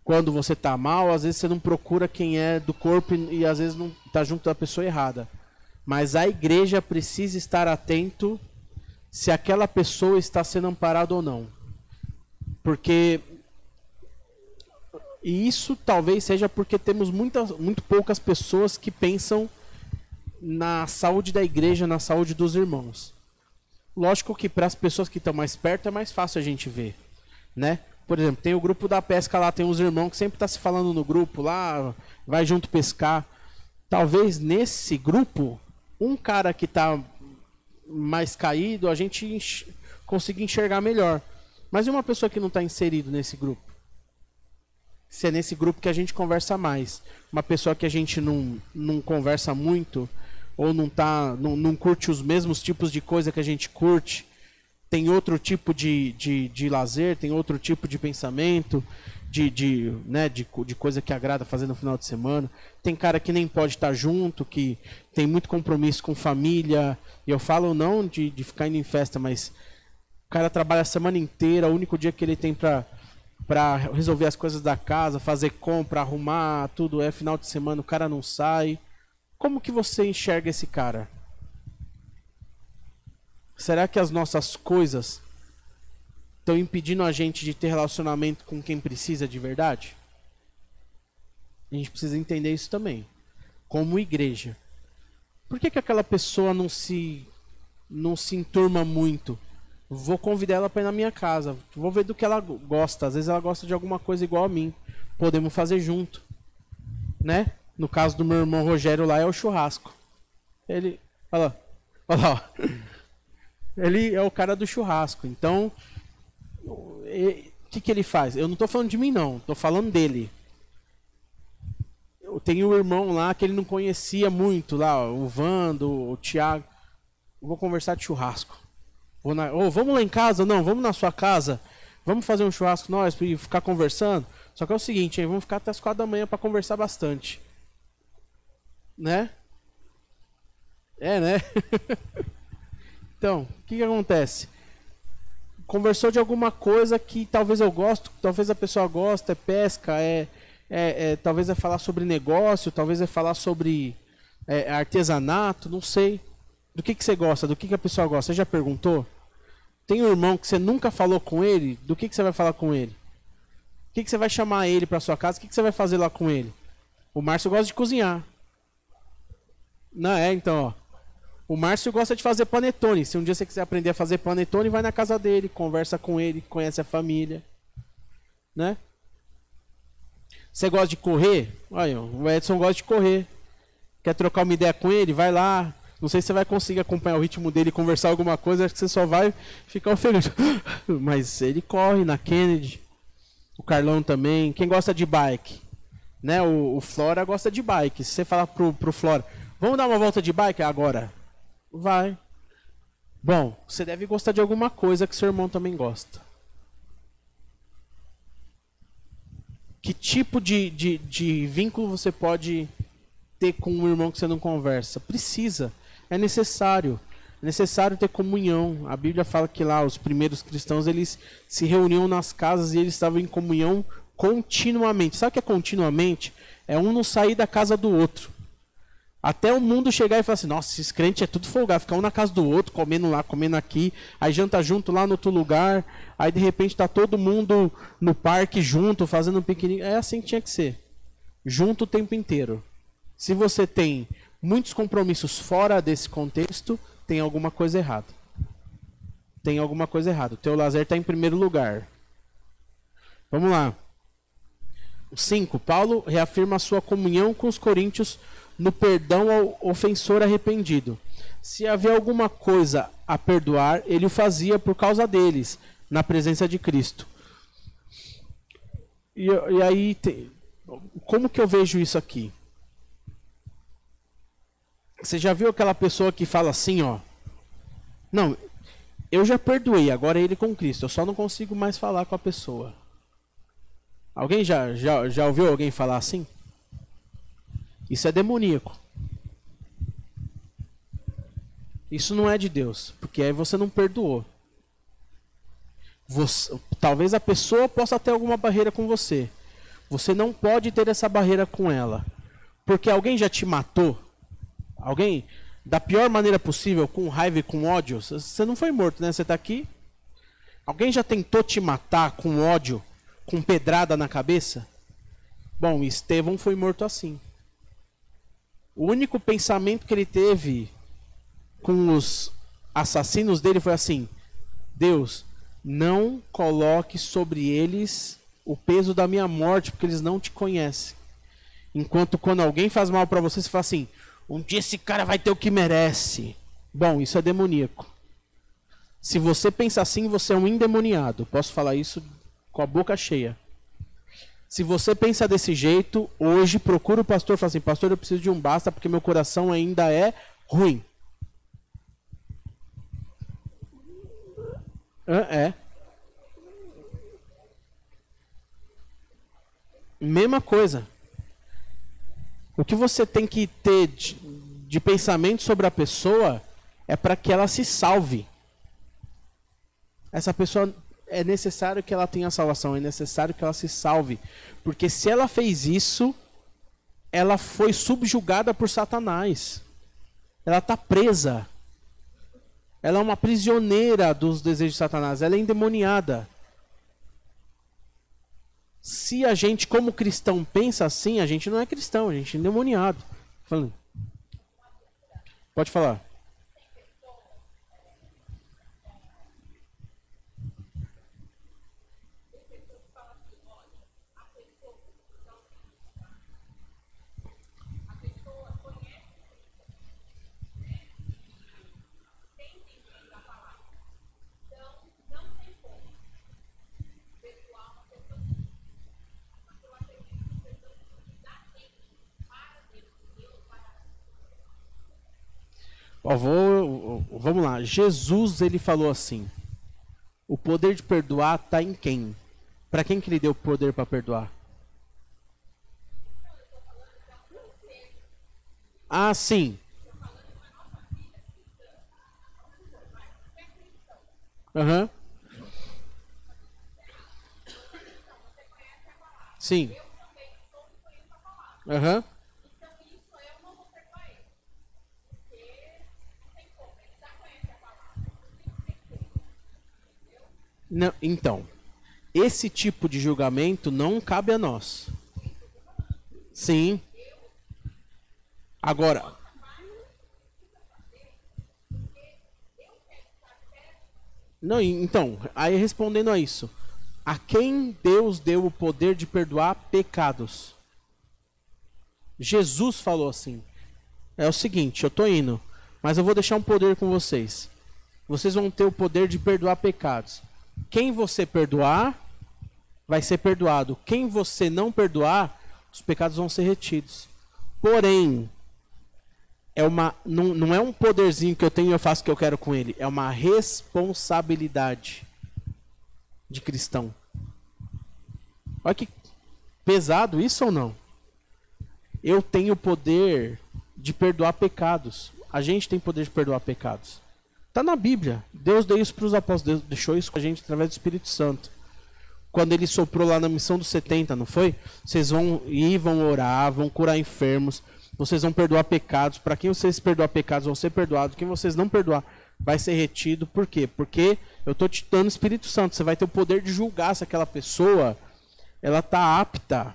quando você está mal, às vezes você não procura quem é do corpo e às vezes não está junto da pessoa errada. Mas a igreja precisa estar atento se aquela pessoa está sendo amparada ou não. Porque E isso talvez seja porque temos muito poucas pessoas que pensam na saúde da igreja, na saúde dos irmãos. Lógico que para as pessoas que estão mais perto é mais fácil a gente ver, né? Por exemplo, tem o grupo da pesca lá, tem uns irmãos que sempre tá se falando no grupo lá, vai junto pescar. Talvez nesse grupo, um cara que tá mais caído, a gente consiga enxergar melhor. Mas e uma pessoa que não está inserido nesse grupo? Se é nesse grupo que a gente conversa mais. Uma pessoa que a gente não conversa muito, ou não curte os mesmos tipos de coisa que a gente curte, tem outro tipo de lazer, tem outro tipo de pensamento, de coisa que agrada fazer no final de semana. Tem cara que nem pode estar junto, que tem muito compromisso com família. E eu falo não de ficar indo em festa, mas o cara trabalha a semana inteira, o único dia que ele tem para resolver as coisas da casa, fazer compra, arrumar, tudo é final de semana, o cara não sai. Como que você enxerga esse cara? Será que as nossas coisas estão impedindo a gente de ter relacionamento com quem precisa de verdade? A gente precisa entender isso também. Como igreja. Por que aquela pessoa não se enturma muito? Vou convidar ela para ir na minha casa. Vou ver do que ela gosta. Às vezes ela gosta de alguma coisa igual a mim. Podemos fazer junto. Né? No caso do meu irmão Rogério lá é o churrasco. Ele... Olha lá. Ele é o cara do churrasco. Então, o que ele faz? Eu não estou falando de mim, não. Estou falando dele. Eu tenho um irmão lá que ele não conhecia muito, lá, o Vando, o Thiago. Eu vou conversar de churrasco. Vamos lá em casa? Não, vamos na sua casa. Vamos fazer um churrasco nós e ficar conversando. Só que é o seguinte, hein, vamos ficar até as 4 da manhã para conversar bastante. Né? É, né? Então, o que acontece? Conversou de alguma coisa que talvez eu gosto, talvez a pessoa gosta, é pesca, talvez é falar sobre negócio, talvez é falar sobre artesanato, não sei. Do que você gosta? Do que a pessoa gosta? Você já perguntou? Tem um irmão que você nunca falou com ele? Do que você vai falar com ele? O que você vai chamar ele para sua casa? O que você vai fazer lá com ele? O Márcio gosta de cozinhar. Não é, então, ó. O Márcio gosta de fazer panetone. Se um dia você quiser aprender a fazer panetone, vai na casa dele, conversa com ele, conhece a família. Né? Você gosta de correr? Olha, o Edson gosta de correr. Quer trocar uma ideia com ele? Vai lá. Não sei se você vai conseguir acompanhar o ritmo dele e conversar alguma coisa, acho que você só vai ficar ofegante. Mas ele corre na Kennedy. O Carlão também. Quem gosta de bike? Né? O Flora gosta de bike. Se você falar pro Flora, vamos dar uma volta de bike agora? Vai. Bom, você deve gostar de alguma coisa que seu irmão também gosta. Que tipo de vínculo você pode ter com um irmão que você não conversa? Precisa. É necessário. É necessário ter comunhão. A Bíblia fala que lá os primeiros cristãos eles se reuniam nas casas e eles estavam em comunhão continuamente. Sabe o que é continuamente? É um não sair da casa do outro. Até o mundo chegar e falar assim, nossa, esses crentes é tudo folgado, ficar um na casa do outro, comendo lá, comendo aqui, aí janta junto lá no outro lugar, aí de repente tá todo mundo no parque junto, fazendo um piquenique. É assim que tinha que ser. Junto o tempo inteiro. Se você tem muitos compromissos fora desse contexto, tem alguma coisa errada. Tem alguma coisa errada. O teu lazer está em primeiro lugar. Vamos lá. 5. Paulo reafirma a sua comunhão com os coríntios no perdão ao ofensor arrependido. Se havia alguma coisa a perdoar, ele o fazia por causa deles, na presença de Cristo. E aí, como que eu vejo isso aqui? Você já viu aquela pessoa que fala assim, ó? Não, eu já perdoei, agora é ele com Cristo, eu só não consigo mais falar com a pessoa. Alguém já ouviu alguém falar assim? Isso é demoníaco. Isso não é de Deus, porque aí você não perdoou. Talvez a pessoa possa ter alguma barreira com você. Você não pode ter essa barreira com ela. Porque alguém já te matou? Alguém, da pior maneira possível, com raiva e com ódio? Você não foi morto, né? Você está aqui. Alguém já tentou te matar com ódio, com pedrada na cabeça? Bom, Estevão foi morto assim. O único pensamento que ele teve com os assassinos dele foi assim: Deus, não coloque sobre eles o peso da minha morte, porque eles não te conhecem. Enquanto quando alguém faz mal para você, você fala assim: um dia esse cara vai ter o que merece. Bom, isso é demoníaco. Se você pensa assim, você é um endemoniado. Posso falar isso com a boca cheia. Se você pensa desse jeito, hoje procura o pastor e fala assim: pastor, eu preciso de um basta porque meu coração ainda é ruim. É. Mesma coisa. O que você tem que ter de pensamento sobre a pessoa é para que ela se salve. Essa pessoa, é necessário que ela tenha salvação, é necessário que ela se salve. Porque se ela fez isso, ela foi subjugada por Satanás. Ela está presa. Ela é uma prisioneira dos desejos de Satanás. Ela é endemoniada. Se a gente, como cristão, pensa assim, a gente não é cristão, a gente é endemoniado. Falando. Pode falar. Vamos lá. Jesus, ele falou assim: o poder de perdoar está em quem? Para quem que ele deu o poder para perdoar? Ah, sim. Aham. Sim. Aham. Não, então, esse tipo de julgamento não cabe a nós. Sim. Agora, não, então, aí respondendo a isso, a quem Deus deu o poder de perdoar pecados? Jesus falou assim: é o seguinte, eu tô indo, mas eu vou deixar um poder com vocês. Vocês vão ter o poder de perdoar pecados. Quem você perdoar, vai ser perdoado. Quem você não perdoar, os pecados vão ser retidos. Porém, não é um poderzinho que eu tenho e eu faço o que eu quero com ele. É uma responsabilidade de cristão. Olha que pesado isso ou não? Eu tenho o poder de perdoar pecados. A gente tem poder de perdoar pecados. Está na Bíblia. Deus deu isso para os apóstolos. Deus deixou isso com a gente através do Espírito Santo. Quando ele soprou lá na missão dos 70, não foi? Vocês vão ir, vão orar, vão curar enfermos. Vocês vão perdoar pecados. Para quem vocês perdoar pecados, vão ser perdoados. Quem vocês não perdoar, vai ser retido. Por quê? Porque eu estou te dando o Espírito Santo. Você vai ter o poder de julgar se aquela pessoa ela está apta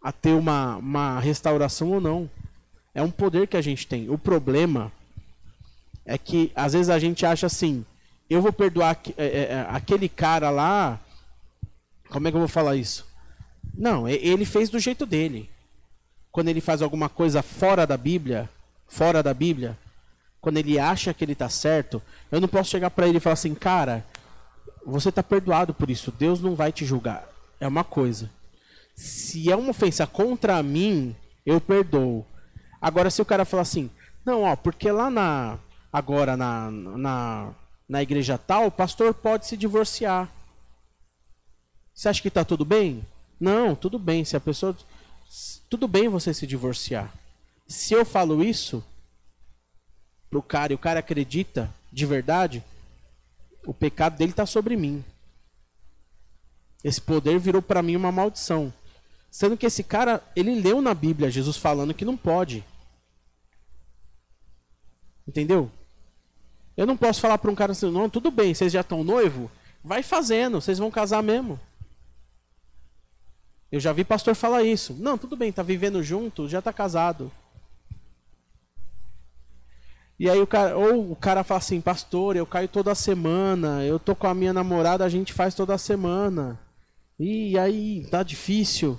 a ter uma restauração ou não. É um poder que a gente tem. O problema é que às vezes a gente acha assim: eu vou perdoar aquele cara lá. Como é que eu vou falar isso? Não, ele fez do jeito dele. Quando ele faz alguma coisa fora da Bíblia, quando ele acha que ele está certo, eu não posso chegar para ele e falar assim: cara, você está perdoado por isso, Deus não vai te julgar. É uma coisa. Se é uma ofensa contra mim, eu perdoo. Agora, se o cara falar assim: não, ó, porque lá na igreja tal, o pastor pode se divorciar. Você acha que está tudo bem? Não, tudo bem. Se a pessoa, tudo bem você se divorciar. Se eu falo isso pro cara e o cara acredita de verdade, o pecado dele está sobre mim. Esse poder virou para mim uma maldição. Sendo que esse cara, ele leu na Bíblia Jesus falando que não pode. Entendeu? Eu não posso falar para um cara assim: não, tudo bem, vocês já estão noivo? Vai fazendo, vocês vão casar mesmo. Eu já vi pastor falar isso. Não, tudo bem, tá vivendo junto, já tá casado. E aí o cara fala assim, pastor, eu caio toda semana, eu tô com a minha namorada, a gente faz toda semana. E aí, tá difícil.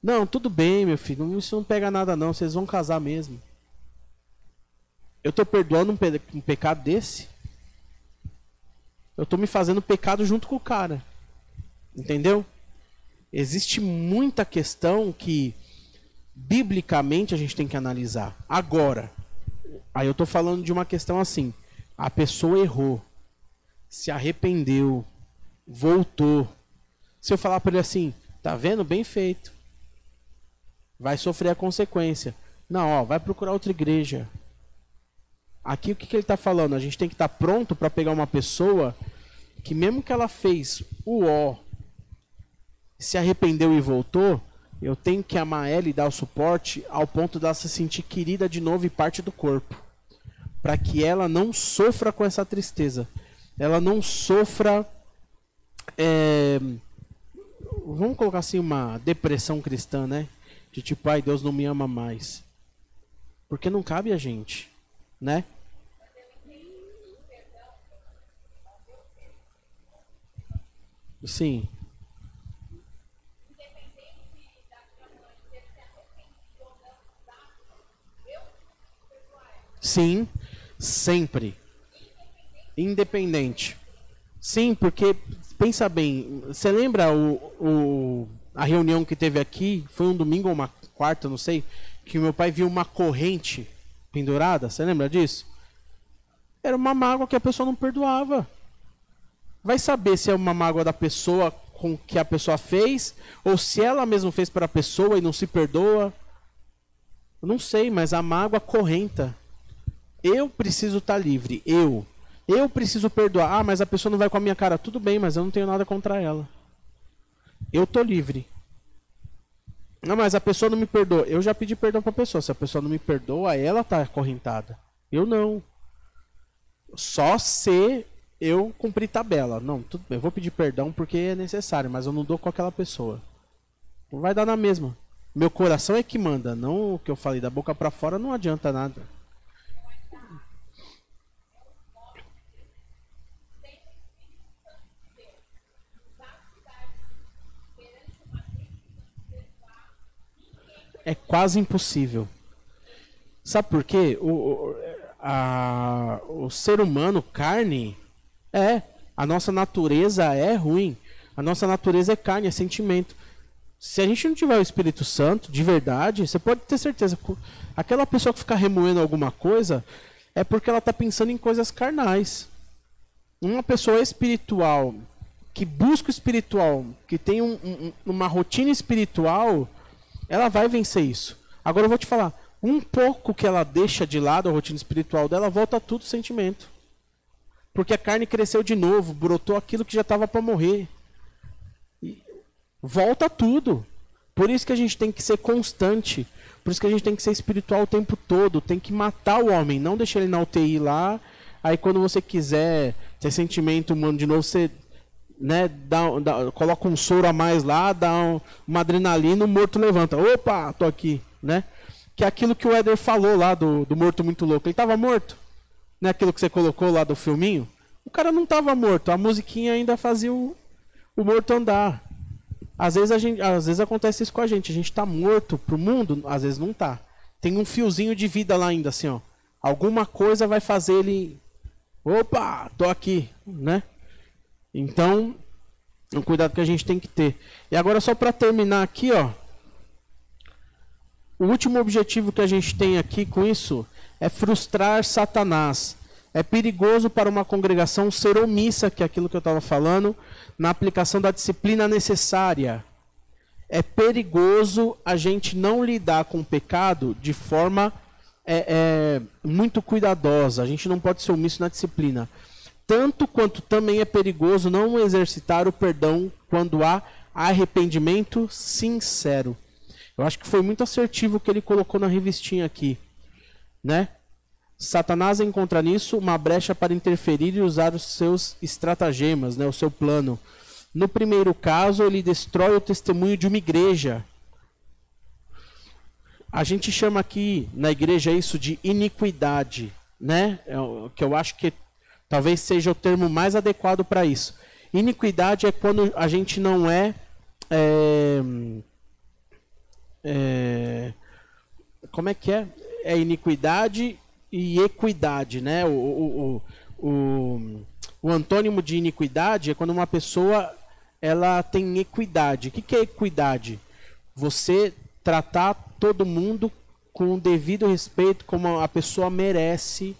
Não, tudo bem, meu filho, isso não pega nada não, vocês vão casar mesmo. Eu tô perdoando um pecado desse? Eu tô me fazendo pecado junto com o cara. Entendeu? Existe muita questão que, biblicamente, a gente tem que analisar. Agora, aí eu tô falando de uma questão assim, a pessoa errou, se arrependeu, voltou. Se eu falar para ele assim, tá vendo? Bem feito. Vai sofrer a consequência. Não, ó, vai procurar outra igreja. Aqui o que ele está falando? A gente tem que estar pronto para pegar uma pessoa que mesmo que ela fez o ó, se arrependeu e voltou, eu tenho que amar ela e dar o suporte ao ponto dela se sentir querida de novo e parte do corpo. Para que ela não sofra com essa tristeza. Ela não sofra, vamos colocar assim, uma depressão cristã, né? De tipo, ai, Deus não me ama mais. Porque não cabe a gente, né? Sim. Sim, sempre. Independente. Sim, porque, pensa bem, você lembra a reunião que teve aqui, foi um domingo ou uma quarta, não sei, que meu pai viu uma corrente pendurada, você lembra disso? Era uma mágoa que a pessoa não perdoava. Vai saber se é uma mágoa da pessoa com que a pessoa fez, ou se ela mesma fez para a pessoa e não se perdoa. Eu não sei, mas a mágoa correnta. Eu preciso estar livre, eu preciso perdoar. Ah, mas a pessoa não vai com a minha cara. Tudo bem, mas eu não tenho nada contra ela. Eu tô livre. Não, mas a pessoa não me perdoa. Eu já pedi perdão para a pessoa. Se a pessoa não me perdoa, ela tá acorrentada. Eu não. Só se eu cumprir tabela. Não, tudo bem, eu vou pedir perdão porque é necessário, mas eu não dou com aquela pessoa. Não vai dar na mesma. Meu coração é que manda, não o que eu falei da boca para fora não adianta nada. É quase impossível. Sabe por quê? O ser humano, carne, a nossa natureza é ruim. A nossa natureza é carne, é sentimento. Se a gente não tiver o Espírito Santo, de verdade, você pode ter certeza. Aquela pessoa que fica remoendo alguma coisa é porque ela está pensando em coisas carnais. Uma pessoa espiritual, que busca o espiritual, que tem uma rotina espiritual, ela vai vencer isso. Agora eu vou te falar, um pouco que ela deixa de lado a rotina espiritual dela, volta tudo sentimento. Porque a carne cresceu de novo, brotou aquilo que já estava para morrer. E volta tudo. Por isso que a gente tem que ser constante. Por isso que a gente tem que ser espiritual o tempo todo. Tem que matar o homem, não deixar ele na UTI lá. Aí quando você quiser ter sentimento humano de novo, você... né, coloca um soro a mais lá, dá uma adrenalina, o morto levanta. Opa, tô aqui, né? Que é aquilo que o Éder falou lá do morto muito louco. Ele estava morto, né? Aquilo que você colocou lá do filminho. O cara não estava morto, a musiquinha ainda fazia o morto andar. Às vezes acontece isso com a gente está morto pro mundo, às vezes não tá. Tem um fiozinho de vida lá ainda, assim, ó. Alguma coisa vai fazer ele... Opa, tô aqui, né? Então, é um cuidado que a gente tem que ter. E agora, só para terminar aqui, ó. O último objetivo que a gente tem aqui com isso é frustrar Satanás. É perigoso para uma congregação ser omissa, que é aquilo que eu estava falando, na aplicação da disciplina necessária. É perigoso a gente não lidar com o pecado de forma muito cuidadosa. A gente não pode ser omisso na disciplina. Tanto quanto também é perigoso não exercitar o perdão quando há arrependimento sincero. Eu acho que foi muito assertivo o que ele colocou na revistinha aqui, né? Satanás encontra nisso uma brecha para interferir e usar os seus estratagemas, né? O seu plano. No primeiro caso, ele destrói o testemunho de uma igreja. A gente chama aqui na igreja isso de iniquidade, né? Que eu acho que talvez seja o termo mais adequado para isso. Iniquidade é quando a gente não como é que é? É iniquidade e equidade, né? O antônimo de iniquidade é quando uma pessoa ela tem equidade. O que é equidade? Você tratar todo mundo com o devido respeito, como a pessoa merece,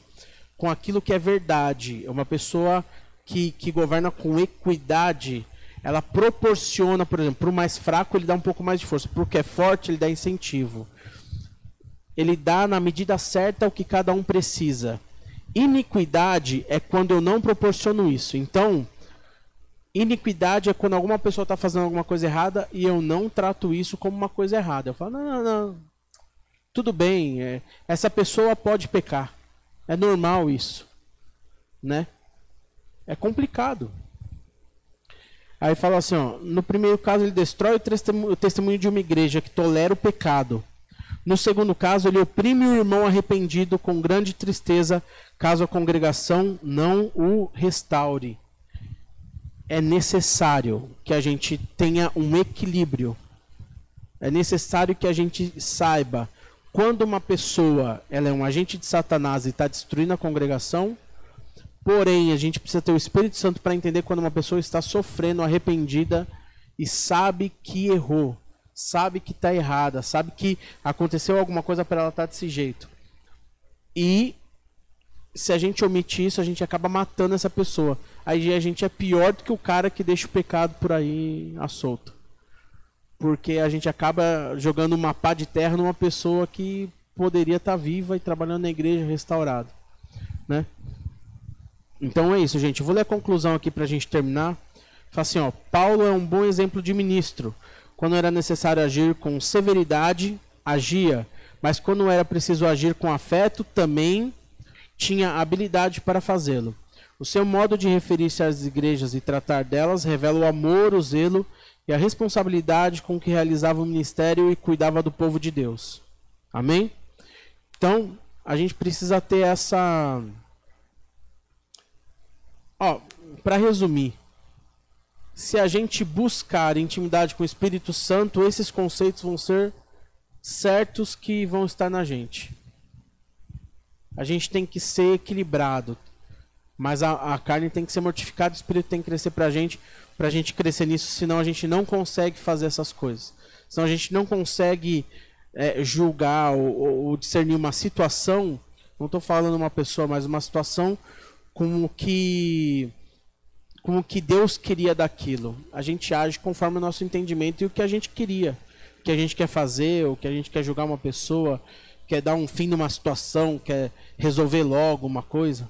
com aquilo que é verdade. É uma pessoa que governa com equidade. Ela proporciona, por exemplo, para o mais fraco ele dá um pouco mais de força, para o que é forte ele dá incentivo. Ele dá na medida certa o que cada um precisa. Iniquidade é quando eu não proporciono isso. Então, iniquidade é quando alguma pessoa está fazendo alguma coisa errada e eu não trato isso como uma coisa errada. Eu falo, não. Tudo bem, essa pessoa pode pecar. É normal isso. Né? É complicado. Aí fala assim, ó, no primeiro caso ele destrói o testemunho de uma igreja que tolera o pecado. No segundo caso, ele oprime o irmão arrependido com grande tristeza, caso a congregação não o restaure. É necessário que a gente tenha um equilíbrio. É necessário que a gente saiba quando uma pessoa ela é um agente de Satanás e está destruindo a congregação. Porém, a gente precisa ter o Espírito Santo para entender quando uma pessoa está sofrendo, arrependida e sabe que errou, sabe que está errada, sabe que aconteceu alguma coisa para ela estar desse jeito. E se a gente omitir isso, a gente acaba matando essa pessoa. Aí a gente é pior do que o cara que deixa o pecado por aí à solta. Porque a gente acaba jogando uma pá de terra numa pessoa que poderia estar viva e trabalhando na igreja restaurada, né? Então é isso, gente. Eu vou ler a conclusão aqui para a gente terminar. Fala assim, ó, Paulo é um bom exemplo de ministro. Quando era necessário agir com severidade, agia. Mas quando era preciso agir com afeto, também tinha habilidade para fazê-lo. O seu modo de referir-se às igrejas e tratar delas revela o amor, o zelo e a responsabilidade com que realizava o ministério e cuidava do povo de Deus. Amém? Então, a gente precisa ter essa... Ó, para resumir, se a gente buscar intimidade com o Espírito Santo, esses conceitos vão ser certos que vão estar na gente. A gente tem que ser equilibrado, mas a carne tem que ser mortificada, o Espírito tem que crescer para a gente crescer nisso, senão a gente não consegue fazer essas coisas. Senão a gente não consegue julgar ou discernir uma situação, não estou falando uma pessoa, mas uma situação como que Deus queria daquilo. A gente age conforme o nosso entendimento e o que a gente queria. O que a gente quer fazer, o que a gente quer julgar uma pessoa, quer dar um fim numa situação, quer resolver logo uma coisa.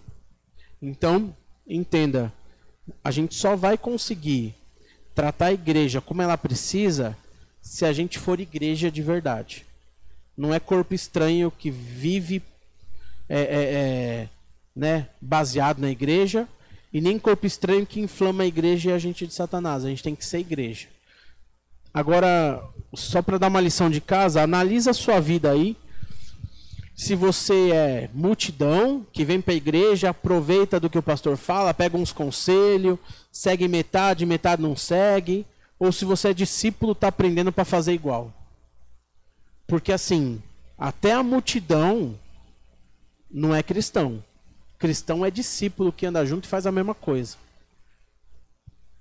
Então, entenda, a gente só vai conseguir tratar a igreja como ela precisa se a gente for igreja de verdade. Não é corpo estranho que vive né, baseado na igreja, e nem corpo estranho que inflama a igreja e a gente de Satanás. A gente tem que ser igreja. Agora, só para dar uma lição de casa, analisa a sua vida aí. Se você é multidão, que vem para a igreja, aproveita do que o pastor fala, pega uns conselhos, segue metade não segue, ou se você é discípulo, está aprendendo para fazer igual. Porque assim, até a multidão não é cristão. Cristão é discípulo que anda junto e faz a mesma coisa.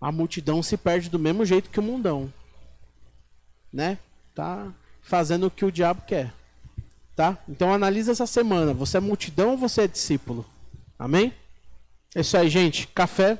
A multidão se perde do mesmo jeito que o mundão. Né? Tá fazendo o que o diabo quer. Tá? Então analisa essa semana. Você é multidão ou você é discípulo? Amém? É isso aí, gente. Café.